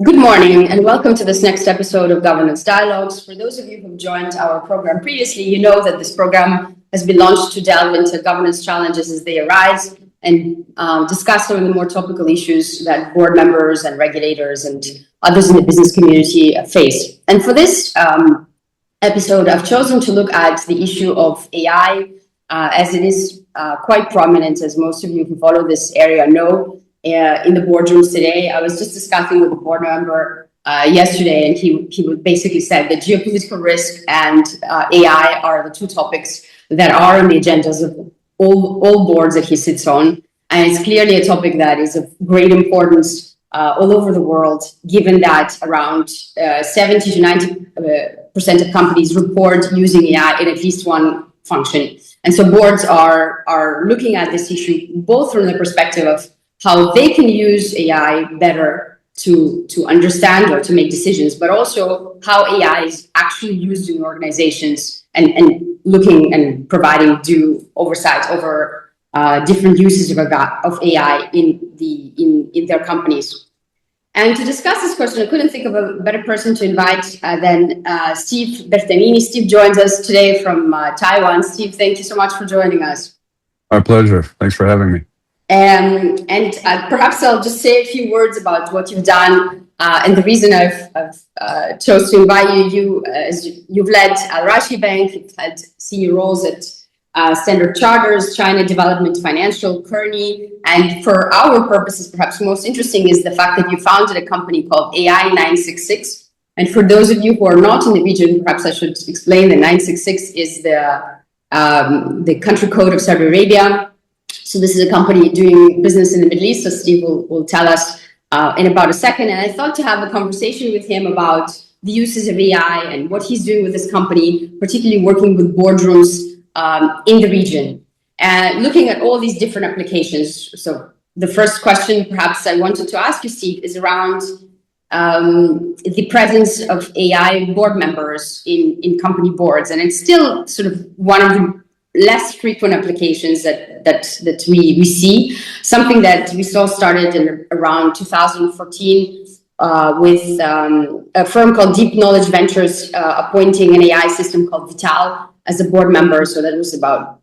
Good morning and welcome to this next episode of Governance Dialogues. For those of you who have joined our program previously, you know that this program has been launched to delve into governance challenges as they arise and discuss some of the more topical issues that board members and regulators and others in the business community face. And for this episode, I've chosen to look at the issue of AI as it is quite prominent, as most of you who follow this area know. In the boardrooms today, I was just discussing with a board member yesterday, and he basically said that geopolitical risk and AI are the two topics that are on the agendas of all boards that he sits on. And it's clearly a topic that is of great importance all over the world, given that around 70 to 90% of companies report using AI in at least one function. And so boards are looking at this issue both from the perspective of how they can use AI better to understand or to make decisions, but also how AI is actually used in organizations and looking and providing due oversight over different uses of AI in their companies. And to discuss this question, I couldn't think of a better person to invite than Steve Bertamini. Steve joins us today from Taiwan. Steve, thank you so much for joining us. My pleasure. Thanks for having me. And perhaps I'll just say a few words about what you've done and the reason I've chose to invite you. As you've led Rajhi Bank, you've had senior roles at Standard Charters, China Development Financial, Kearney, and for our purposes, perhaps most interesting is the fact that you founded a company called Ai966. And for those of you who are not in the region, perhaps I should explain that 966 is the country code of Saudi Arabia. So this is a company doing business in the Middle East, so Steve will tell us in about a second. And I thought to have a conversation with him about the uses of AI and what he's doing with this company, particularly working with boardrooms in the region. And looking at all these different applications. So the first question perhaps I wanted to ask you, Steve, is around the presence of AI board members in company boards. And it's still sort of one of the less frequent applications that we see. Something that we saw started in around 2014 with a firm called Deep Knowledge Ventures appointing an AI system called Vital as a board member. So that was about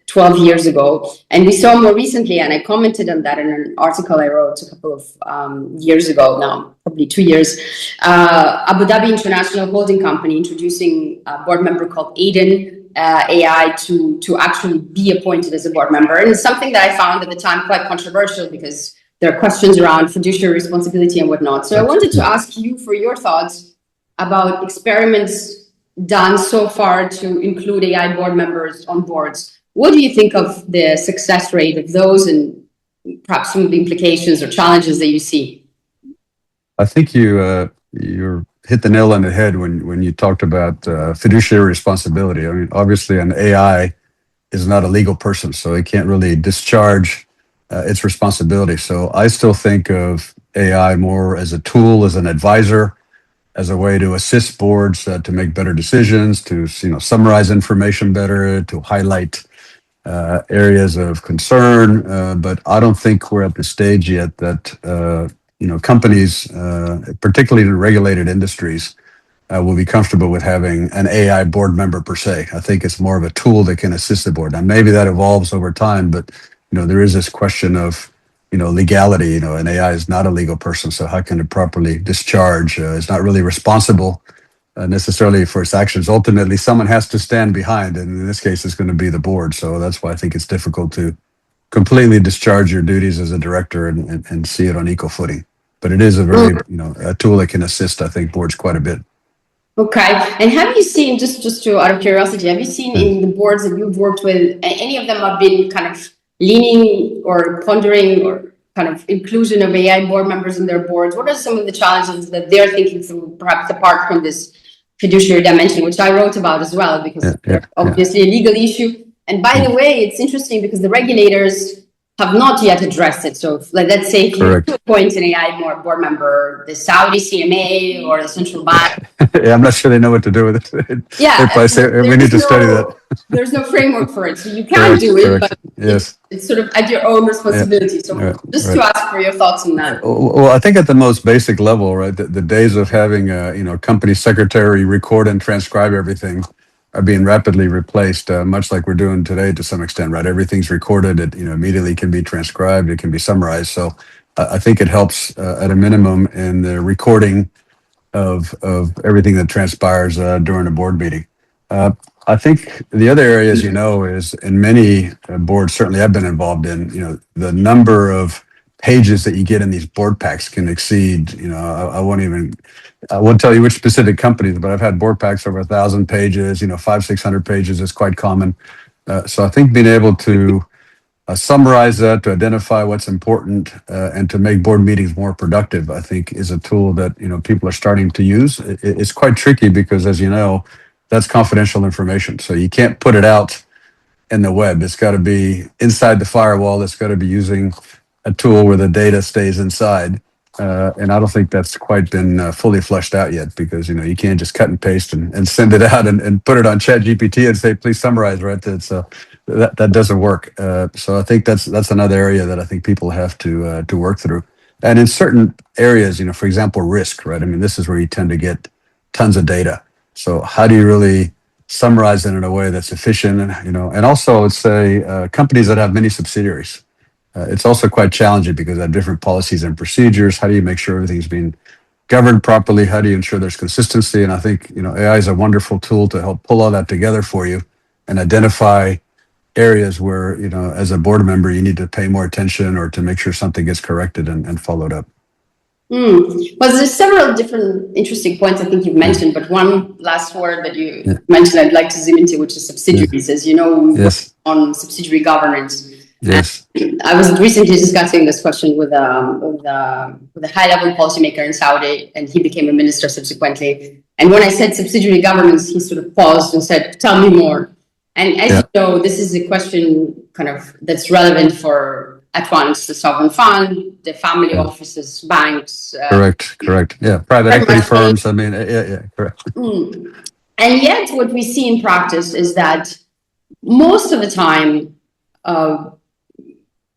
12 years ago. And we saw more recently, and I commented on that in an article I wrote a couple of years ago now, probably 2 years, Abu Dhabi International Holding Company introducing a board member called Aiden AI to actually be appointed as a board member. And it's something that I found at the time quite controversial because there are questions around fiduciary responsibility and whatnot. So I wanted to ask you for your thoughts about experiments done so far to include AI board members on boards. What do you think of the success rate of those and perhaps some of the implications or challenges that you see? I think you're hit the nail on the head when you talked about fiduciary responsibility. I mean, obviously an AI is not a legal person, so it can't really discharge its responsibility. So I still think of AI more as a tool, as an advisor, as a way to assist boards to make better decisions, to summarize information better, to highlight areas of concern. But I don't think we're at the stage yet that companies, particularly in regulated industries, will be comfortable with having an AI board member per se. I think it's more of a tool that can assist the board. Now, maybe that evolves over time, but there is this question of legality. An AI is not a legal person, so how can it properly discharge? It's not really responsible necessarily for its actions. Ultimately, someone has to stand behind, and in this case, it's going to be the board. So that's why I think it's difficult to completely discharge your duties as a director and see it on equal footing. But it is a very, a tool that can assist, I think, boards quite a bit. Okay. And have you seen, just out of curiosity, have you seen in the boards that you've worked with, any of them have been kind of leaning or pondering or kind of inclusion of AI board members in their boards? What are some of the challenges that they're thinking through, perhaps apart from this fiduciary dimension, which I wrote about as well, because obviously a legal issue. And by the way, it's interesting because the regulators have not yet addressed it. So let's say if you Correct. appoint an AI board member, the Saudi CMA or the central bank. Yeah, I'm not sure they know what to do with it. Yeah, They probably say, we need to study that. There's no framework for it. So you can do it, but yes. it's sort of at your own responsibility. So just to ask for your thoughts on that. Well, I think at the most basic level, right, the days of having a company secretary record and transcribe everything are being rapidly replaced, much like we're doing today to some extent, right? Everything's recorded. It immediately can be transcribed. It can be summarized. So I think it helps at a minimum in the recording of everything that transpires during a board meeting. I think the other area, as you know, is in many boards, certainly I've been involved in, the number of pages that you get in these board packs can exceed, I won't tell you which specific companies, but I've had board packs over 1,000 pages, 500-600 pages is quite common. So I think being able to summarize that, to identify what's important, and to make board meetings more productive, I think is a tool that, people are starting to use. It's quite tricky because, as you know, that's confidential information. So you can't put it out in the web. It's got to be inside the firewall. It's got to be using a tool where the data stays inside. And I don't think that's quite been fully fleshed out yet because, you can't just cut and paste and send it out and put it on ChatGPT and say, please summarize, right? That doesn't work. So I think that's another area that I think people have to work through. And in certain areas, for example, risk, right? I mean, this is where you tend to get tons of data. So how do you really summarize it in a way that's efficient? And also let's say companies that have many subsidiaries. It's also quite challenging because they have different policies and procedures. How do you make sure everything's being governed properly? How do you ensure there's consistency? And I think, AI is a wonderful tool to help pull all that together for you and identify areas where, as a board member, you need to pay more attention or to make sure something gets corrected and followed up. Well, there's several different interesting points I think you've mentioned, but one last word that you mentioned I'd like to zoom into, which is subsidiaries. As you know, we work on subsidiary governance. Yes. I was recently discussing this question with a high-level policymaker in Saudi, and he became a minister subsequently. And when I said subsidiary governance, he sort of paused and said, "Tell me more." And as you know, this is a question kind of that's relevant for at once the sovereign fund, the family offices, banks. Correct. Yeah, private equity firms. I mean, correct. And yet, what we see in practice is that most of the time,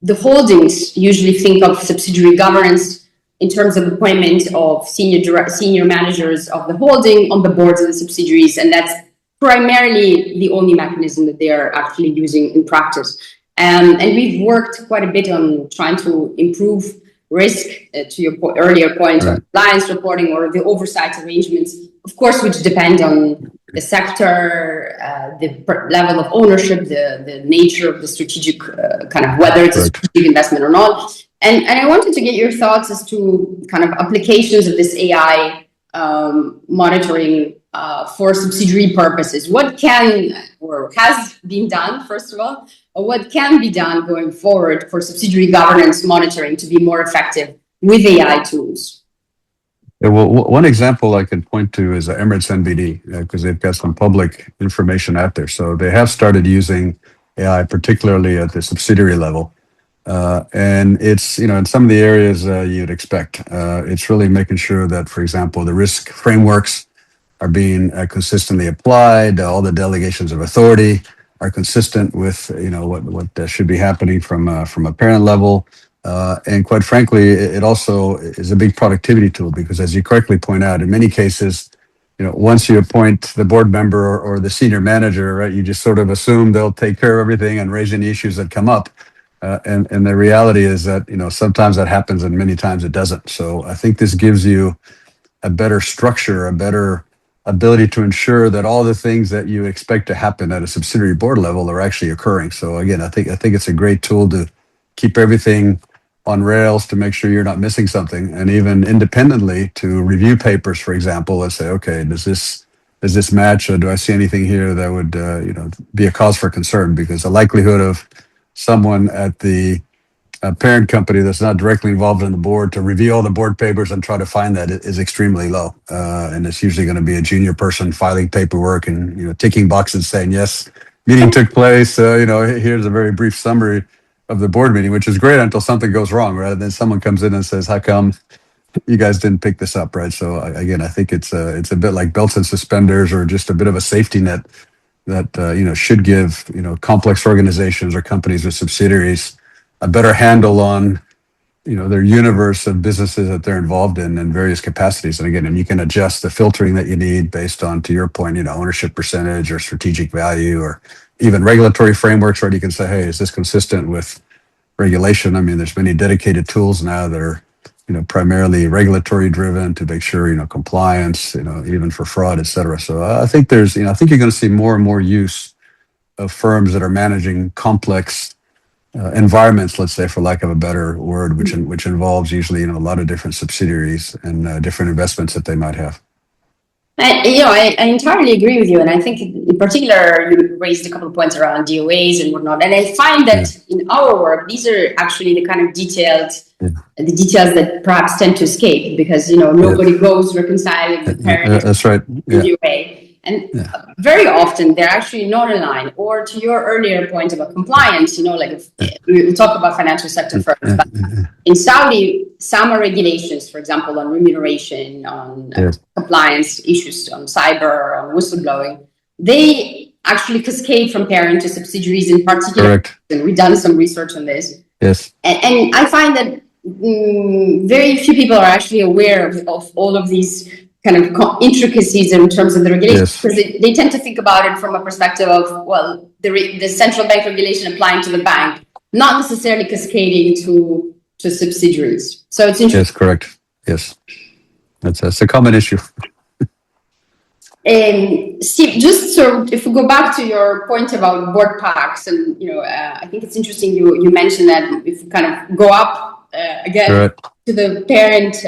the holdings usually think of subsidiary governance in terms of appointment of senior managers of the holding on the boards of the subsidiaries, and that's primarily the only mechanism that they are actually using in practice. And we've worked quite a bit on trying to improve risk, to your earlier point, on compliance reporting or the oversight arrangements, of course, which depend on the sector, the level of ownership, the nature of the strategic kind of whether it's a strategic investment or not. And I wanted to get your thoughts as to kind of applications of this AI monitoring for subsidiary purposes. What can or has been done, first of all, or what can be done going forward for subsidiary governance monitoring to be more effective with AI tools? Yeah, well, one example I can point to is Emirates NBD, because they've got some public information out there. So they have started using AI, particularly at the subsidiary level. And it's, in some of the areas you'd expect. It's really making sure that, for example, the risk frameworks are being consistently applied. All the delegations of authority are consistent with, what should be happening from a parent level. And quite frankly, it also is a big productivity tool because, as you correctly point out, in many cases, once you appoint the board member or the senior manager, right, you just sort of assume they'll take care of everything and raise any issues that come up. And the reality is that, sometimes that happens and many times it doesn't. So I think this gives you a better structure, a better ability to ensure that all the things that you expect to happen at a subsidiary board level are actually occurring. So again, I think it's a great tool to keep everything on rails, to make sure you're not missing something, and even independently to review papers, for example, and say, okay, does this match, or do I see anything here that would be a cause for concern? Because the likelihood of someone at the parent company that's not directly involved in the board to review all the board papers and try to find that is extremely low. And it's usually going to be a junior person filing paperwork and ticking boxes saying, yes, meeting took place. Here's a very brief summary of the board meeting, which is great until something goes wrong, right? And then someone comes in and says, "How come you guys didn't pick this up?" Right? So again, I think it's a bit like belts and suspenders, or just a bit of a safety net that should give complex organizations or companies with subsidiaries a better handle on their universe of businesses that they're involved in various capacities. And again, you can adjust the filtering that you need based on, to your point, ownership percentage or strategic value, or even regulatory frameworks, right? You can say, hey, is this consistent with regulation? I mean, there's many dedicated tools now that are, primarily regulatory driven to make sure, compliance, even for fraud, et cetera. So I think I think you're going to see more and more use of firms that are managing complex environments, let's say, for lack of a better word, which involves usually a lot of different subsidiaries and different investments that they might have. I entirely agree with you, and I think in particular you raised a couple of points around DOAs and whatnot. And I find that in our work, these are actually the kind of details that perhaps tend to escape, because nobody goes reconciling the parent. That's right. DOA. And very often they're actually not aligned. Or to your earlier point about compliance, if we talk about financial sector firms, but in Saudi, some regulations, for example, on remuneration, on compliance issues, on cyber, on whistleblowing, they actually cascade from parent to subsidiaries in particular. Correct. And we've done some research on this. Yes. And I find that very few people are actually aware of all of these kind of intricacies in terms of the regulations, because they tend to think about it from a perspective of, well, the central bank regulation applying to the bank, not necessarily cascading to subsidiaries. So it's interesting. Yes, correct. Yes, that's a common issue. Steve, just so if we go back to your point about board packs, and I think it's interesting you mentioned that if we kind of go up again to the parent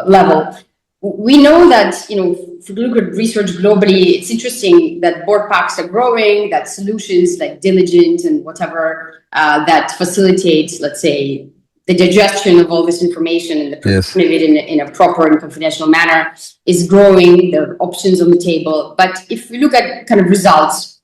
level, we know that if you look at research globally, it's interesting that board packs are growing, that solutions like Diligent and whatever that facilitates, let's say, the digestion of all this information and the production of it in a proper and confidential manner is growing. There are options on the table. But if we look at kind of results,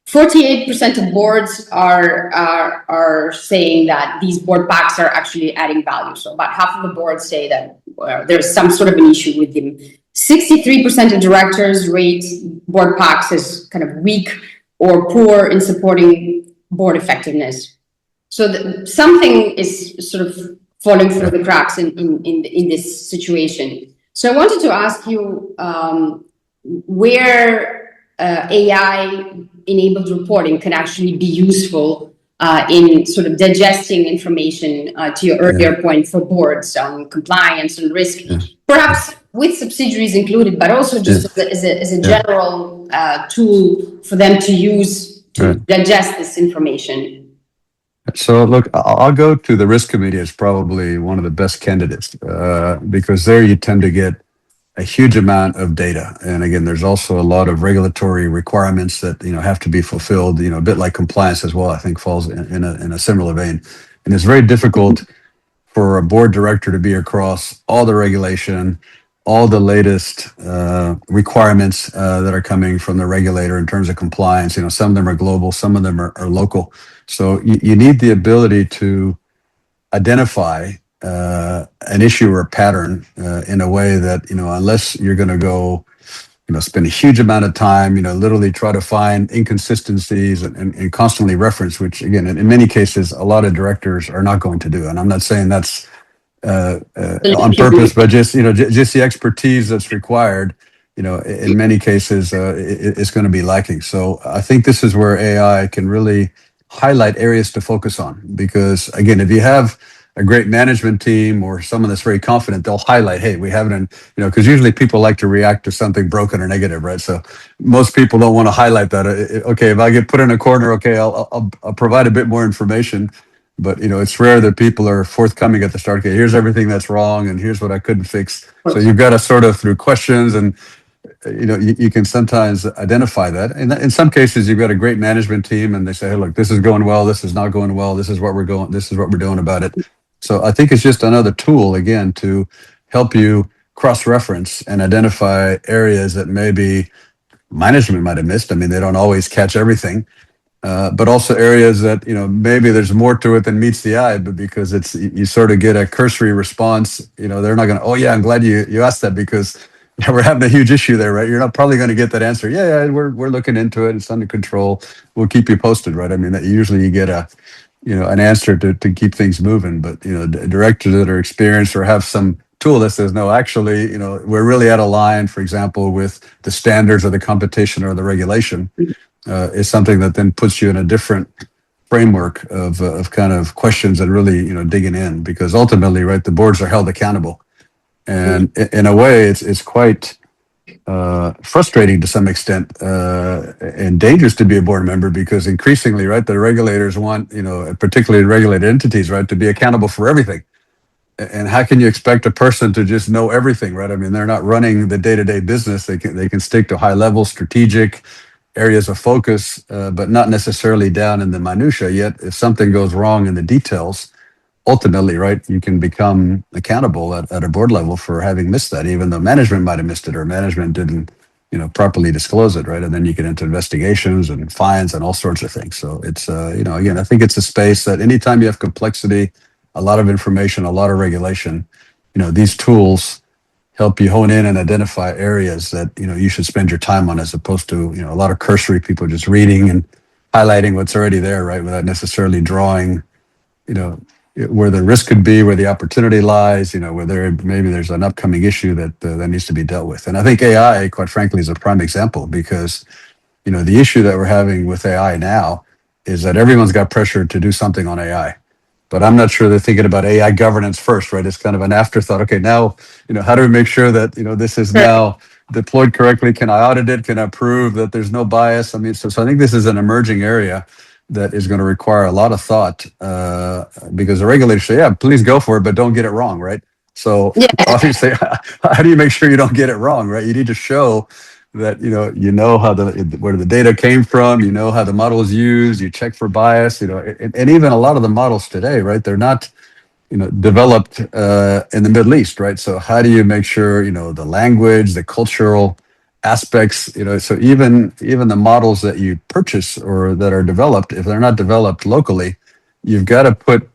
48% of boards are saying that these board packs are actually adding value. So about half of the boards say that there's some sort of an issue with them. 63% of directors rate board packs as kind of weak or poor in supporting board effectiveness. So something is sort of falling through the cracks in this situation. So I wanted to ask you where AI-enabled reporting can actually be useful in sort of digesting information, to your earlier point, for boards on compliance and risk, perhaps with subsidiaries included, but also just as a general tool for them to use to digest this information. So look, I'll go to the risk committee as probably one of the best candidates, because there you tend to get a huge amount of data. And again, there's also a lot of regulatory requirements that have to be fulfilled, a bit like compliance as well, I think falls in a similar vein. And it's very difficult for a board director to be across all the regulation, all the latest requirements that are coming from the regulator in terms of compliance. Some of them are global, some of them are local. So you need the ability to identify an issue or a pattern in a way that, unless you're going to go, spend a huge amount of time, literally try to find inconsistencies and constantly reference, which again, in many cases, a lot of directors are not going to do. And I'm not saying that's on purpose, but just the expertise that's required, in many cases, it's going to be lacking. So I think this is where AI can really highlight areas to focus on, because again, if you have a great management team or someone that's very confident, they'll highlight, hey, we haven't, because usually people like to react to something broken or negative, right? So most people don't want to highlight that. Okay, if I get put in a corner, okay, I'll provide a bit more information. But it's rare that people are forthcoming at the start. Okay, here's everything that's wrong, and here's what I couldn't fix. So you've got to sort of, through questions, and you can sometimes identify that. And in some cases, you've got a great management team, and they say, hey, look, this is going well, this is not going well, this is what we're doing about it. So I think it's just another tool, again, to help you cross-reference and identify areas that maybe management might have missed. I mean, they don't always catch everything. but also areas that, maybe there's more to it than meets the eye, but because you sort of get a cursory response, they're not going to, oh yeah, I'm glad you asked that because we're having a huge issue there, right? You're not probably going to get that answer. Yeah, we're looking into it. It's under control. We'll keep you posted, right? I mean, that usually you get an answer to keep things moving, but, directors that are experienced or have some tool that says, no, actually, we're really out of line, for example, with the standards of the competition or the regulation, is something that then puts you in a different framework of kind of questions and really, digging in, because ultimately, right, the boards are held accountable. And in a way, it's quite frustrating to some extent, and dangerous to be a board member, because increasingly, right, the regulators want, particularly regulated entities, right, to be accountable for everything. And how can you expect a person to just know everything, right? I mean, they're not running the day-to-day business. They can stick to high level strategic areas of focus, but not necessarily down in the minutia. Yet, if something goes wrong in the details, ultimately, right, you can become accountable at a board level for having missed that, even though management might have missed it or management didn't, properly disclose it, right? And then you get into investigations and fines and all sorts of things. So it's, again, I think it's a space that anytime you have complexity, a lot of information, a lot of regulation, these tools help you hone in and identify areas that, you should spend your time on, as opposed to, a lot of cursory people just reading and highlighting what's already there, right? Without necessarily drawing, where the risk could be, where the opportunity lies, where maybe there's an upcoming issue that needs to be dealt with. And I think AI, quite frankly, is a prime example, because, the issue that we're having with AI now is that everyone's got pressure to do something on AI. But I'm not sure they're thinking about AI governance first, right? It's kind of an afterthought. Okay, now, how do we make sure that, this is now deployed correctly? Can I audit it? Can I prove that there's no bias? I mean, so I think this is an emerging area that is going to require a lot of thought, because the regulators say, yeah, please go for it, but don't get it wrong, right? So obviously, how do you make sure you don't get it wrong, right? You need to show that, how where the data came from, how the model is used, you check for bias, and even a lot of the models today, right, they're not, developed in the Middle East, right? So how do you make sure, the language, the cultural aspects, so even the models that you purchase or that are developed, if they're not developed locally, you've got to put,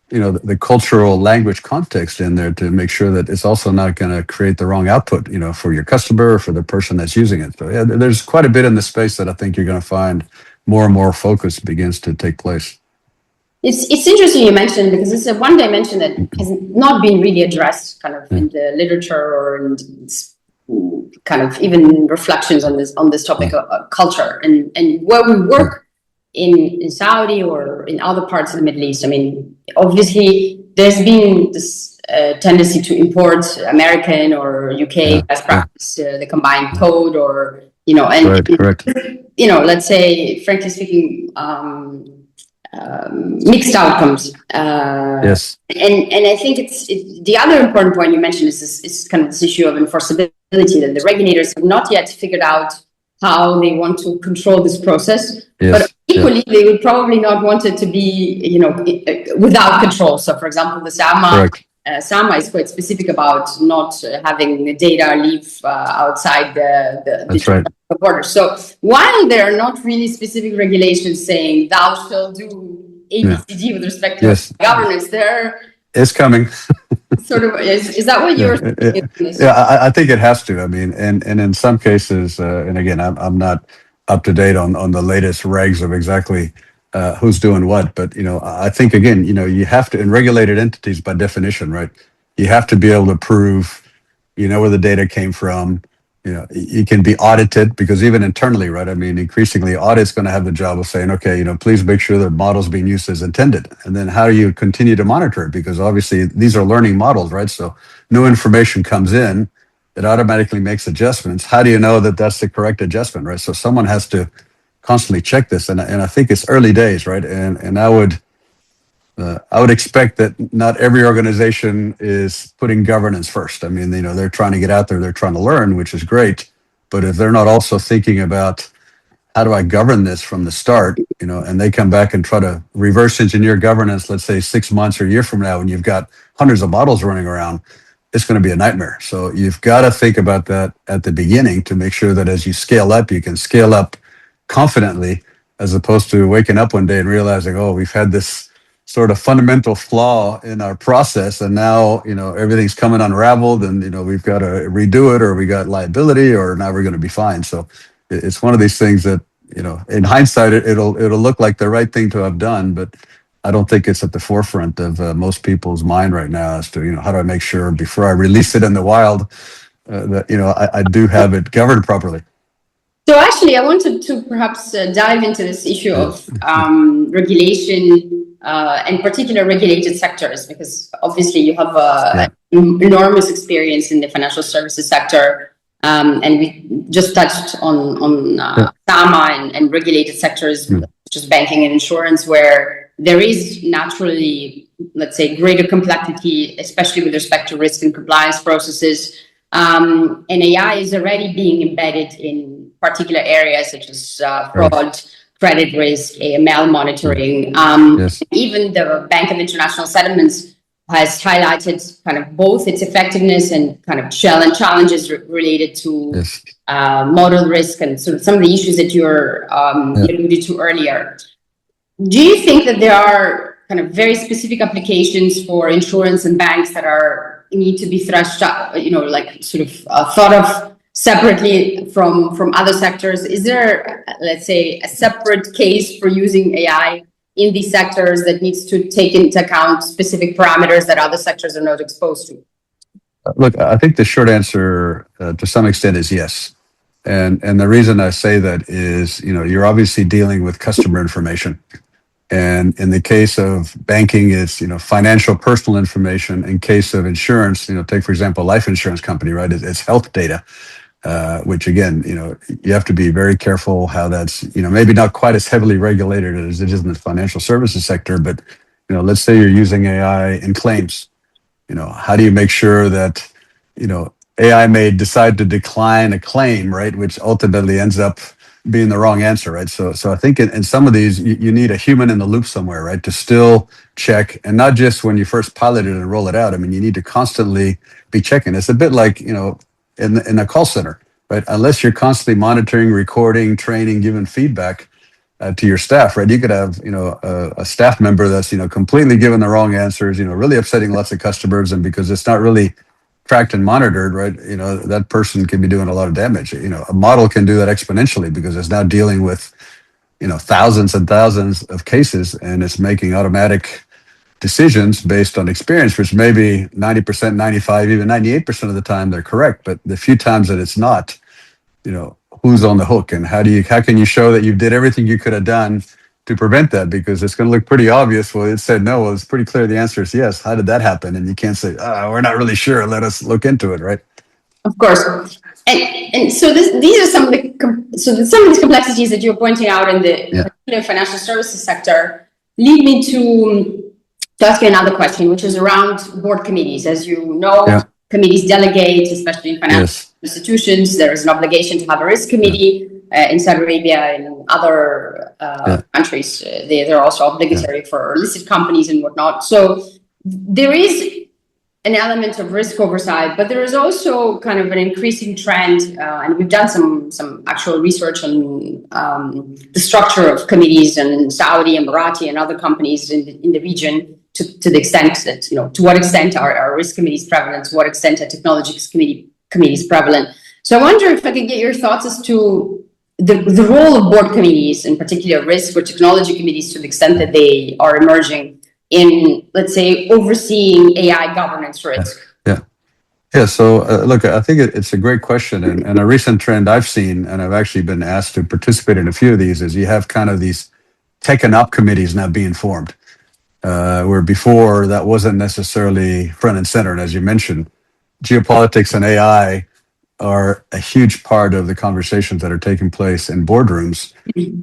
the cultural language context in there to make sure that it's also not going to create the wrong output, for your customer or for the person that's using it. So yeah, there's quite a bit in the space that I think you're going to find more and more focus begins to take place. It's interesting you mentioned, because it's a one dimension that has not been really addressed kind of in the literature or in kind of even reflections on this topic of culture, and where we work in Saudi or in other parts of the Middle East. I mean, obviously there's been this tendency to import American or UK best practice, the combined code, or and correct. Let's say, frankly speaking, mixed outcomes. Yes. And I think it's the other important point you mentioned is kind of this issue of enforceability, that the regulators have not yet figured out how they want to control this process. Yes. But equally, they would probably not want it to be, without control. So, for example, the SAMA is quite specific about not having the data leave outside the border. So while there are not really specific regulations saying thou shall do ABCD with respect to governance, it's coming. Sort of is that what you're thinking? Yeah, I think it has to. I mean, and in some cases, and again, I'm not up to date on the latest regs of exactly who's doing what, but I think again, you have to, in regulated entities by definition, right? You have to be able to prove, where the data came from. You can be audited, because even internally, right? I mean, increasingly, audit's going to have the job of saying, okay, please make sure the model's being used as intended. And then how do you continue to monitor it? Because obviously these are learning models, right? So new information comes in, it automatically makes adjustments. How do you know that that's the correct adjustment, right? So someone has to constantly check this. And I think it's early days, right? And I would expect that not every organization is putting governance first. I mean, they're trying to get out there, they're trying to learn, which is great. But if they're not also thinking about how do I govern this from the start, and they come back and try to reverse engineer governance, let's say 6 months or a year from now, when you've got hundreds of models running around, it's going to be a nightmare. So you've got to think about that at the beginning to make sure that as you scale up, you can scale up confidently, as opposed to waking up one day and realizing, oh, we've had this sort of fundamental flaw in our process, and now everything's coming unraveled, and we've got to redo it, or we got liability, or now we're going to be fined. So it's one of these things that in hindsight it'll look like the right thing to have done, but I don't think it's at the forefront of most people's mind right now as to how do I make sure before I release it in the wild that I do have it governed properly. So actually, I wanted to perhaps dive into this issue of regulation, in particular regulated sectors, because obviously you have enormous experience in the financial services sector, and we just touched on SAMA and regulated sectors, such as banking and insurance, where there is naturally, let's say, greater complexity, especially with respect to risk and compliance processes. And AI is already being embedded in particular areas such as fraud, credit risk, AML monitoring. Even the Bank of International Settlements has highlighted kind of both its effectiveness and kind of challenges related to model risk and sort of some of the issues that you alluded to earlier. Do you think that there are kind of very specific applications for insurance and banks that need to be threshed up, thought of separately from other sectors? Is there, let's say, a separate case for using AI in these sectors that needs to take into account specific parameters that other sectors are not exposed to? Look, I think the short answer to some extent is yes. And the reason I say that is, you're obviously dealing with customer information. And in the case of banking, it's, financial personal information. In case of insurance, take, for example, a life insurance company, right? It's health data, which again, you have to be very careful how that's, maybe not quite as heavily regulated as it is in the financial services sector. But, let's say you're using AI in claims, how do you make sure that, AI may decide to decline a claim, right? Which ultimately ends up being the wrong answer, right? So I think in some of these, you need a human in the loop somewhere, right? To still check, and not just when you first pilot it and roll it out. I mean, you need to constantly be checking. It's a bit like, in a call center, right? Unless you're constantly monitoring, recording, training, giving feedback to your staff, right? You could have, a staff member that's, completely giving the wrong answers, really upsetting lots of customers, and because it's not really tracked and monitored, right? That person can be doing a lot of damage. A model can do that exponentially because it's now dealing with, thousands and thousands of cases, and it's making automatic decisions based on experience, which maybe 90%, 95, even 98% of the time they're correct. But the few times that it's not, who's on the hook, and how can you show that you did everything you could have done to prevent that? Because it's going to look pretty obvious. Well, it said no. Well, it's pretty clear the answer is yes. How did that happen? And you can't say, we're not really sure. Let us look into it, right? Of course. And so these are some of these complexities that you're pointing out in the financial services sector lead me to ask you another question, which is around board committees. As you know, committees delegate, especially in financial institutions. There is an obligation to have a risk committee. In Saudi Arabia and other countries, they're also obligatory for listed companies and whatnot. So there is an element of risk oversight, but there is also kind of an increasing trend, and we've done some actual research on the structure of committees in Saudi, Emirati, and other companies in the region, to the extent that, to what extent are risk committees prevalent, to what extent are technology committees prevalent. So I wonder if I could get your thoughts as to the role of board committees, in particular risk or technology committees, to the extent that they are emerging in, let's say, overseeing AI governance risk. Yeah. So look, I think it's a great question, and a recent trend I've seen, and I've actually been asked to participate in a few of these, is you have kind of these tech and op committees now being formed, where before that wasn't necessarily front and center. And as you mentioned, geopolitics and AI are a huge part of the conversations that are taking place in boardrooms.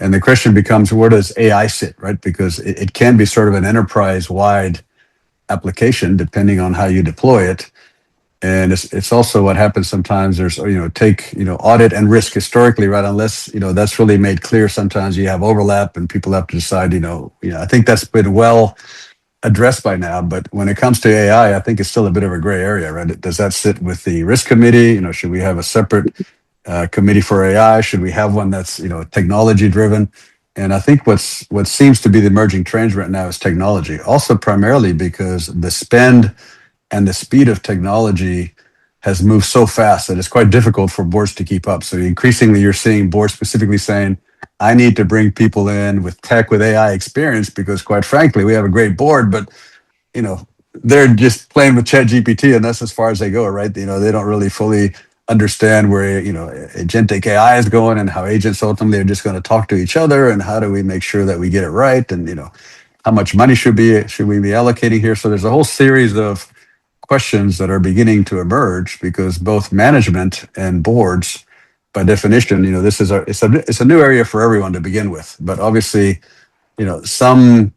And the question becomes, where does AI sit, right? Because it can be sort of an enterprise-wide application, depending on how you deploy it. And it's also what happens sometimes. There's, take, audit and risk historically, right? Unless, that's really made clear. Sometimes you have overlap and people have to decide, I think that's been well addressed by now, but when it comes to AI, I think it's still a bit of a gray area, right? Does that sit with the risk committee? Should we have a separate committee for AI? Should we have one that's, technology driven? And I think what seems to be the emerging trend right now is technology. Also, primarily because the spend and the speed of technology has moved so fast that it's quite difficult for boards to keep up. So increasingly, you're seeing boards specifically saying, "I need to bring people in with tech, with AI experience, because quite frankly, we have a great board, but you know, they're just playing with Chat GPT, and that's as far as they go, right? You know, they don't really fully understand where agentic AI is going and how agents ultimately are just going to talk to each other, and how do we make sure that we get it right, and how much money should we be allocating here? So there's a whole series of questions that are beginning to emerge because both management and boards, by definition, this is it's a new area for everyone to begin with, but obviously, some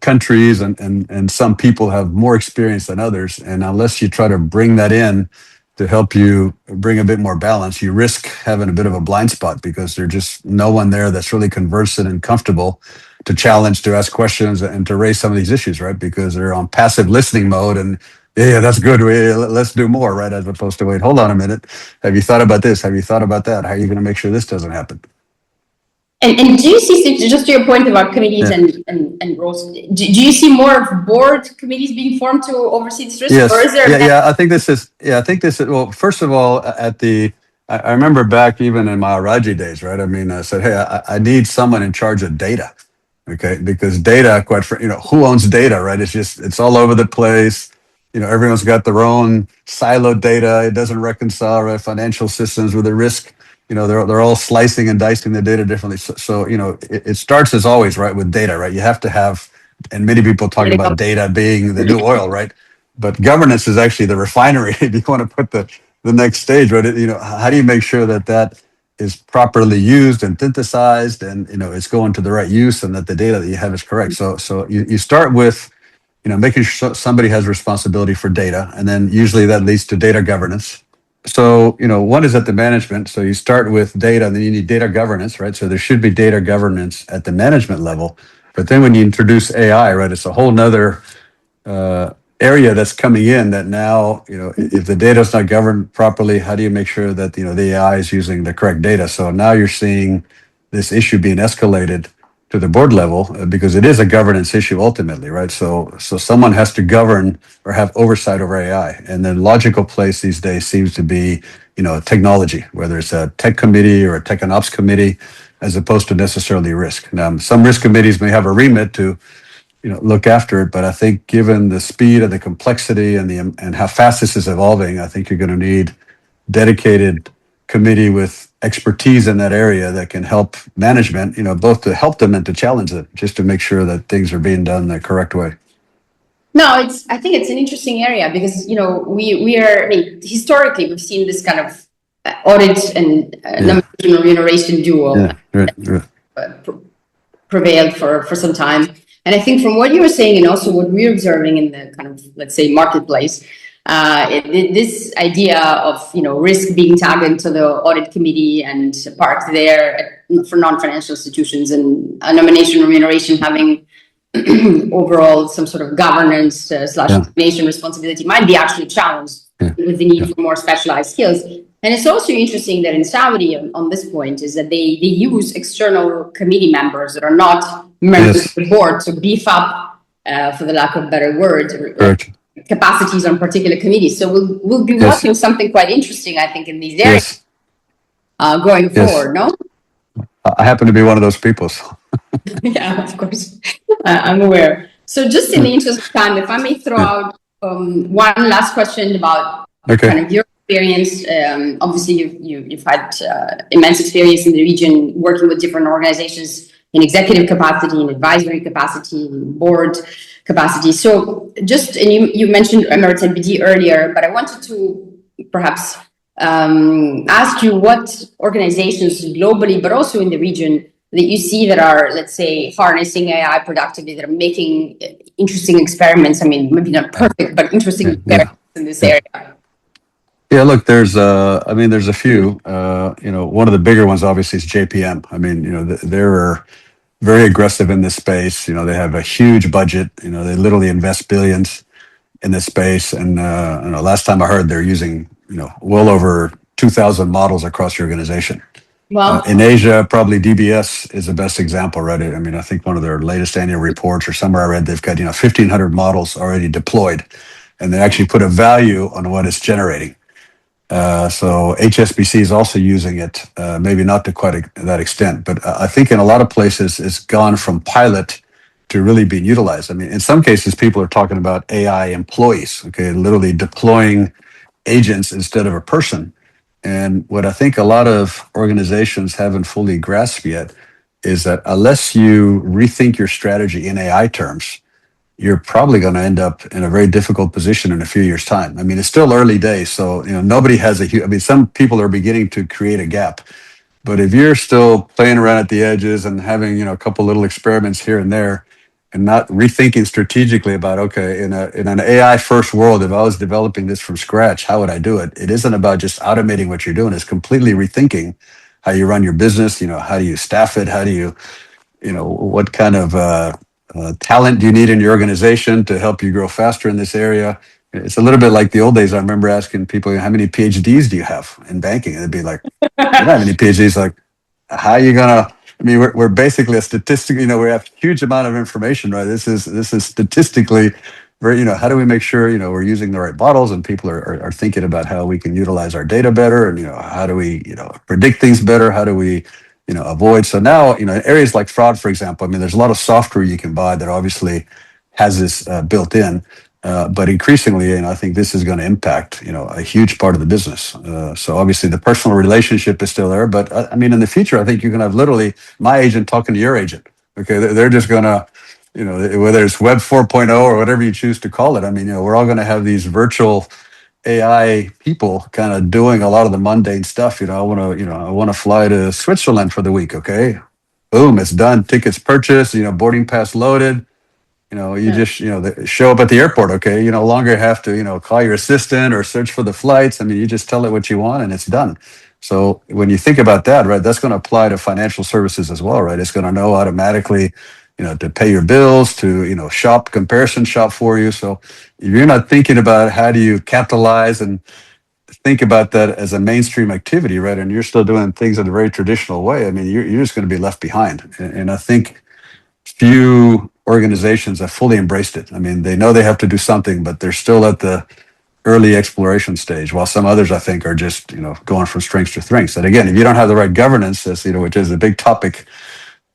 countries and some people have more experience than others. And unless you try to bring that in to help you bring a bit more balance, you risk having a bit of a blind spot because there's just no one there that's really conversant and comfortable to challenge, to ask questions, and to raise some of these issues, right? Because they're on passive listening mode and yeah, that's good. Let's do more, right? As opposed to wait, hold on a minute. Have you thought about this? Have you thought about that? How are you going to make sure this doesn't happen? And do you see, just to your point about committees and roles, do you see more of board committees being formed to oversee this risk? Yes. Or is there I think this is, well, first of all, I remember back even in my Rajhi days, right? I mean, I said, hey, I need someone in charge of data, okay? Because data, who owns data, right? It's all over the place. Everyone's got their own siloed data. It doesn't reconcile, right? Financial systems with the risk. They're all slicing and dicing the data differently. So it starts as always, right, with data, right? You have to have, and many people talk about data being the new oil, right? But governance is actually the refinery. If you want to put the next stage, right? How do you make sure that is properly used and synthesized, and it's going to the right use, and that the data that you have is correct? So you start with making sure somebody has responsibility for data, and then usually that leads to data governance. So, one is at the management. So you start with data, and then you need data governance, right? So there should be data governance at the management level. But then when you introduce AI, right, it's a whole nother area that's coming in that now, if the data is not governed properly, how do you make sure that, the AI is using the correct data? So now you're seeing this issue being escalated to the board level because it is a governance issue ultimately, right? So someone has to govern or have oversight over AI, and the logical place these days seems to be, technology, whether it's a tech committee or a tech and ops committee, as opposed to necessarily risk. Now, some risk committees may have a remit to, look after it, but I think given the speed and the complexity and how fast this is evolving, I think you're going to need dedicated committee with expertise in that area that can help management, both to help them and to challenge them, just to make sure that things are being done the correct way. No, I think it's an interesting area because, historically, we've seen this kind of audit and nomination remuneration duo prevailed for some time. And I think from what you were saying and also what we're observing in the kind of, let's say, marketplace, this idea of risk being tagged to the audit committee and parked there for non-financial institutions, and a nomination remuneration having overall some sort of governance / nomination responsibility might be actually challenged with the need for more specialized skills. And it's also interesting that in Saudi, on this point, is that they use external committee members that are not members of the board to beef up, for the lack of a better word, capacities on particular committees. So we'll be watching something quite interesting, I think, in these areas going forward, no? I happen to be one of those people. So. Yeah, of course. I'm aware. So just in the interest of time, if I may throw out one last question about kind of your experience. Obviously, you've had immense experience in the region working with different organizations in executive capacity, in advisory capacity, in board capacity. So just, and you mentioned Emirates NBD earlier, but I wanted to perhaps ask you what organizations globally, but also in the region, that you see that are, let's say, harnessing AI productively, that are making interesting experiments. I mean, maybe not perfect, but interesting experiments in this area. Yeah, look, there's a few. One of the bigger ones, obviously, is JPM. I mean, they're very aggressive in this space. They have a huge budget. They literally invest billions in this space. And last time I heard, they're using well over 2,000 models across the organization. Well, In Asia, probably DBS is the best example, right? I mean, I think one of their latest annual reports or somewhere I read, they've got, 1,500 models already deployed, and they actually put a value on what it's generating. So HSBC is also using it, maybe not to quite that extent, but I think in a lot of places it's gone from pilot to really being utilized. I mean, in some cases, people are talking about AI employees, okay, literally deploying agents instead of a person. And what I think a lot of organizations haven't fully grasped yet is that unless you rethink your strategy in AI terms, you're probably going to end up in a very difficult position in a few years' time. I mean, it's still early days, so nobody has a huge. I mean, some people are beginning to create a gap, but if you're still playing around at the edges and having a couple little experiments here and there, and not rethinking strategically about, okay, in an AI first world, if I was developing this from scratch, how would I do it? It isn't about just automating what you're doing. It's completely rethinking how you run your business. How do you staff it? How do you what kind of talent do you need in your organization to help you grow faster in this area? It's a little bit like the old days. I remember asking people, how many PhDs do you have in banking? And they'd be like, you don't have any PhDs. Like, how are you gonna? I mean, we're basically a statistic. We have a huge amount of information, right? This is statistically very. How do we make sure we're using the right models and people are thinking about how we can utilize our data better, and how do we predict things better? How do we avoid? So now in areas like fraud, for example, I mean, there's a lot of software you can buy that obviously has this built in. But increasingly, I think this is going to impact, a huge part of the business. So obviously the personal relationship is still there, but I mean, in the future, I think you're going to have literally my agent talking to your agent. Okay. They're just going to, whether it's Web 4.0 or whatever you choose to call it. I mean, we're all going to have these virtual AI people kind of doing a lot of the mundane stuff. I want to fly to Switzerland for the week. Okay. Boom. It's done. Tickets purchased, boarding pass loaded. You just, show up at the airport, okay? You no longer have to, call your assistant or search for the flights. I mean, you just tell it what you want and it's done. So when you think about that, right, that's going to apply to financial services as well, right? It's going to know automatically, to pay your bills, to, comparison shop for you. So if you're not thinking about how do you capitalize and think about that as a mainstream activity, right? And you're still doing things in a very traditional way. I mean, you're just going to be left behind. And I think few organizations have fully embraced it. I mean, they know they have to do something, but they're still at the early exploration stage, while some others, I think, are just, going from strengths to strengths. And again, if you don't have the right governance, as which is a big topic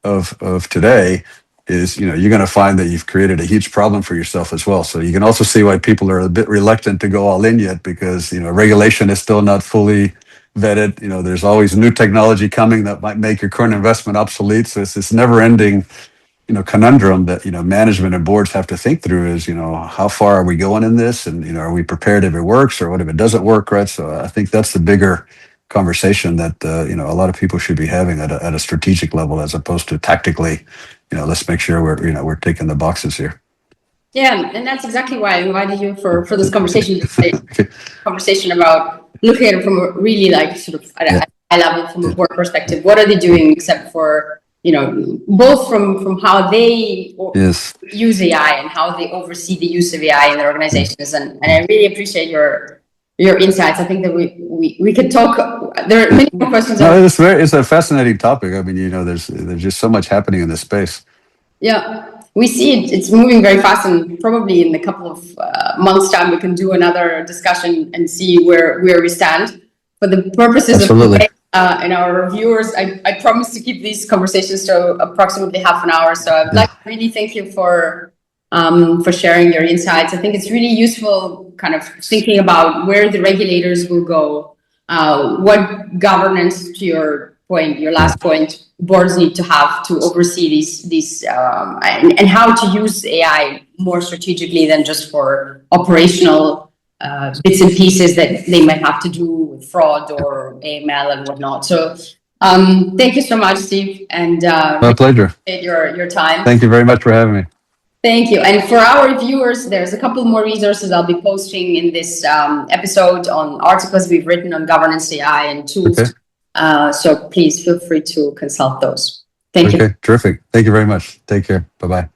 of today, is, you're going to find that you've created a huge problem for yourself as well. So you can also see why people are a bit reluctant to go all in yet, because, regulation is still not fully vetted. There's always new technology coming that might make your current investment obsolete. So it's this never ending conundrum that management and boards have to think through is how far are we going in this, and are we prepared if it works, or what if it doesn't work, right? So I think that's the bigger conversation that a lot of people should be having at a strategic level, as opposed to tactically. Let's make sure we're ticking the boxes here. Yeah, and that's exactly why I invited you for this conversation today. Conversation about looking at it from a really sort of at a high level, from a board perspective. What are they doing except for both from how they use AI and how they oversee the use of AI in their organizations. And I really appreciate your insights. I think that we could talk. There are many more questions. No, it's a fascinating topic. I mean, there's just so much happening in this space. Yeah, we see it's moving very fast, and probably in a couple of months' time, we can do another discussion and see where we stand. For the purposes of today, and our viewers, I promise to keep these conversations to approximately half an hour. So I'd like to really thank you for sharing your insights. I think it's really useful kind of thinking about where the regulators will go, what governance, to your point, your last point, boards need to have to oversee these and how to use AI more strategically than just for operational bits and pieces that they might have to do with fraud or AML and whatnot. So thank you so much, Steve. And my pleasure. Your time. Thank you very much for having me. Thank you. And for our viewers, there's a couple more resources I'll be posting in this episode on articles we've written on governance AI and tools. Okay. So please feel free to consult those. Thank you. Okay, terrific. Thank you very much. Take care. Bye-bye.